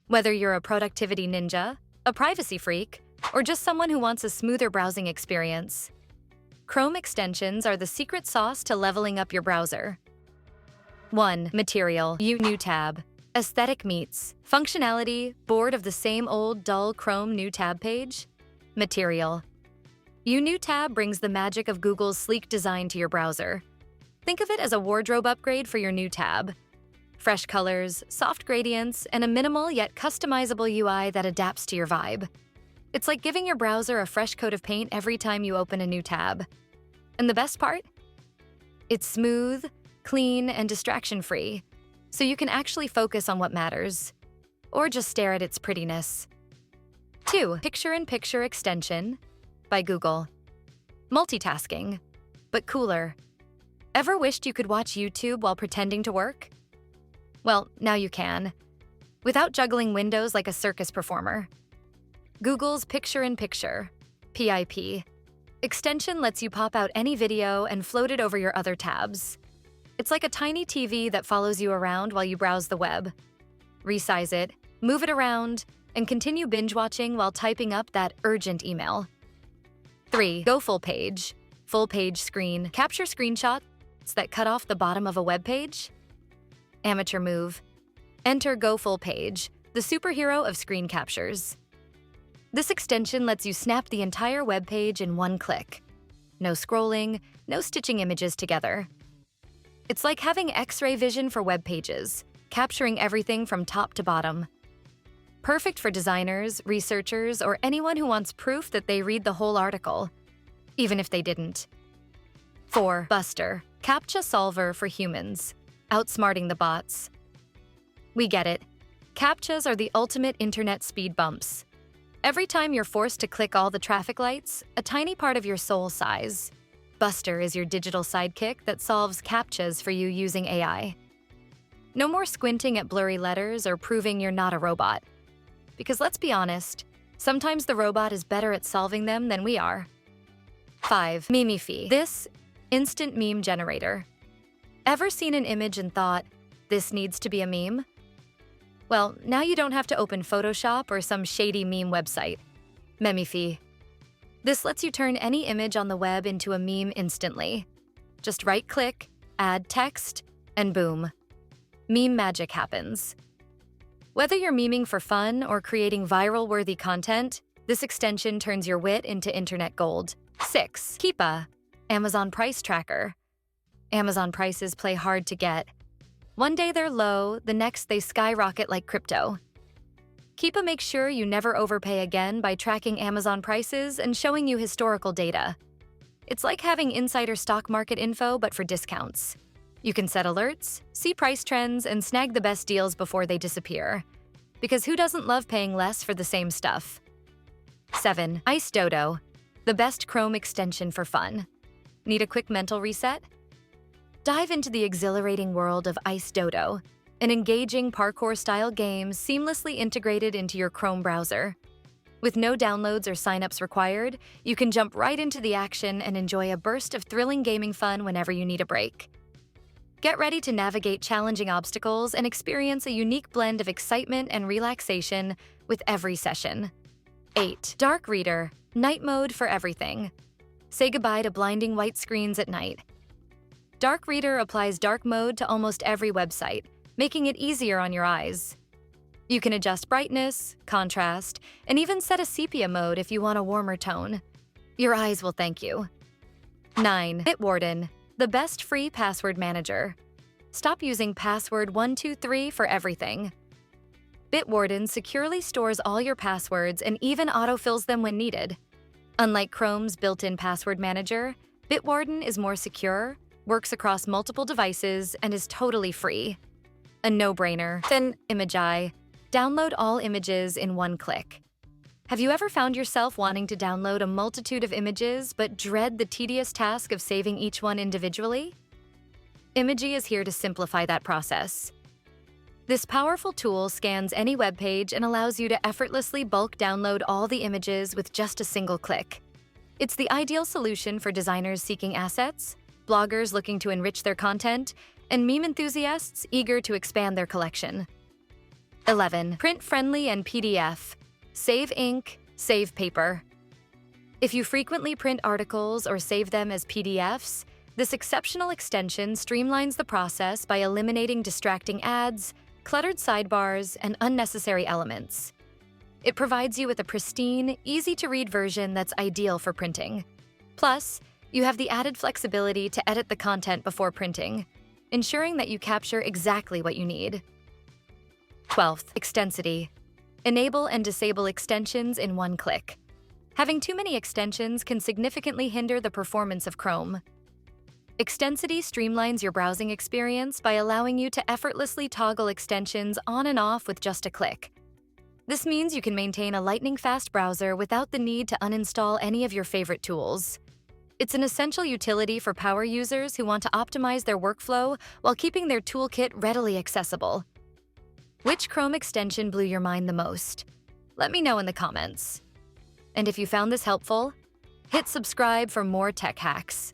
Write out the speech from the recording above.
Whether you're a productivity ninja, a privacy freak, or just someone who wants a smoother browsing experience, Chrome extensions are the secret sauce to leveling up your browser. 1. Material. New tab. Aesthetic meets functionality. Bored of the same old dull Chrome new tab page? Material. New tab brings the magic of Google's sleek design to your browser. Think of it as a wardrobe upgrade for your new tab. Fresh colors, soft gradients, and a minimal yet customizable UI that adapts to your vibe. It's like giving your browser a fresh coat of paint every time you open a new tab. And the best part? It's smooth, clean, and distraction-free, so you can actually focus on what matters, or just stare at its prettiness. 2. Picture-in-Picture Extension by Google. Multitasking, but cooler. Ever wished you could watch YouTube while pretending to work? Well, now you can, without juggling windows like a circus performer. Google's Picture-in-Picture (PIP) extension lets you pop out any video and float it over your other tabs. It's like a tiny TV that follows you around while you browse the web. Resize it, move it around, and continue binge-watching while typing up that urgent email. 3. GoFullPage. Full page screen. Capture screenshots that cut off the bottom of a web page? Amateur move. Enter GoFullPage, the superhero of screen captures. This extension lets you snap the entire web page in one click. No scrolling, no stitching images together. It's like having X-ray vision for web pages, capturing everything from top to bottom. Perfect for designers, researchers, or anyone who wants proof that they read the whole article, even if they didn't. 4. Buster. CAPTCHA solver for humans. Outsmarting the bots. We get it. CAPTCHAs are the ultimate internet speed bumps. Every time you're forced to click all the traffic lights, a tiny part of your soul sighs. Buster is your digital sidekick that solves CAPTCHAs for you using AI. No more squinting at blurry letters or proving you're not a robot. Because let's be honest, sometimes the robot is better at solving them than we are. 5. Memefy This instant meme generator. Ever seen an image and thought, this needs to be a meme? Well, now you don't have to open Photoshop or some shady meme website. Memefy. This lets you turn any image on the web into a meme instantly. Just right-click, add text, and boom. Meme magic happens. Whether you're memeing for fun or creating viral-worthy content, this extension turns your wit into internet gold. 6. Keepa. Amazon Price Tracker. Amazon prices play hard to get. One day they're low, the next they skyrocket like crypto. Keepa makes sure you never overpay again by tracking Amazon prices and showing you historical data. It's like having insider stock market info, but for discounts. You can set alerts, see price trends, and snag the best deals before they disappear. Because who doesn't love paying less for the same stuff? 7. Dodo. The best Chrome extension for fun. Need a quick mental reset? Dive into the exhilarating world of Dodo, an engaging parkour-style game seamlessly integrated into your Chrome browser. With no downloads or signups required, you can jump right into the action and enjoy a burst of thrilling gaming fun whenever you need a break. Get ready to navigate challenging obstacles and experience a unique blend of excitement and relaxation with every session. 8. Dark Reader. Night mode for everything. Say goodbye to blinding white screens at night. Dark Reader applies dark mode to almost every website, making it easier on your eyes. You can adjust brightness, contrast, and even set a sepia mode if you want a warmer tone. Your eyes will thank you. 9. Bitwarden. The best free password manager. Stop using password 123 for everything. Bitwarden securely stores all your passwords and even autofills them when needed. Unlike Chrome's built-in password manager, Bitwarden is more secure, works across multiple devices, and is totally free. A no-brainer. Then Imageye. Download all images in one click. Have you ever found yourself wanting to download a multitude of images but dread the tedious task of saving each one individually? Imageye is here to simplify that process. This powerful tool scans any web page and allows you to effortlessly bulk download all the images with just a single click. It's the ideal solution for designers seeking assets, bloggers looking to enrich their content, and meme enthusiasts eager to expand their collection. 11. Print-friendly and PDF. Save ink, save paper. If you frequently print articles or save them as PDFs, this exceptional extension streamlines the process by eliminating distracting ads, cluttered sidebars, and unnecessary elements. It provides you with a pristine, easy-to-read version that's ideal for printing. Plus, you have the added flexibility to edit the content before printing, ensuring that you capture exactly what you need. 12th, Extensity. Enable and disable extensions in one click. Having too many extensions can significantly hinder the performance of Chrome. Extensity streamlines your browsing experience by allowing you to effortlessly toggle extensions on and off with just a click. This means you can maintain a lightning-fast browser without the need to uninstall any of your favorite tools. It's an essential utility for power users who want to optimize their workflow while keeping their toolkit readily accessible. Which Chrome extension blew your mind the most? Let me know in the comments. And if you found this helpful, hit subscribe for more tech hacks.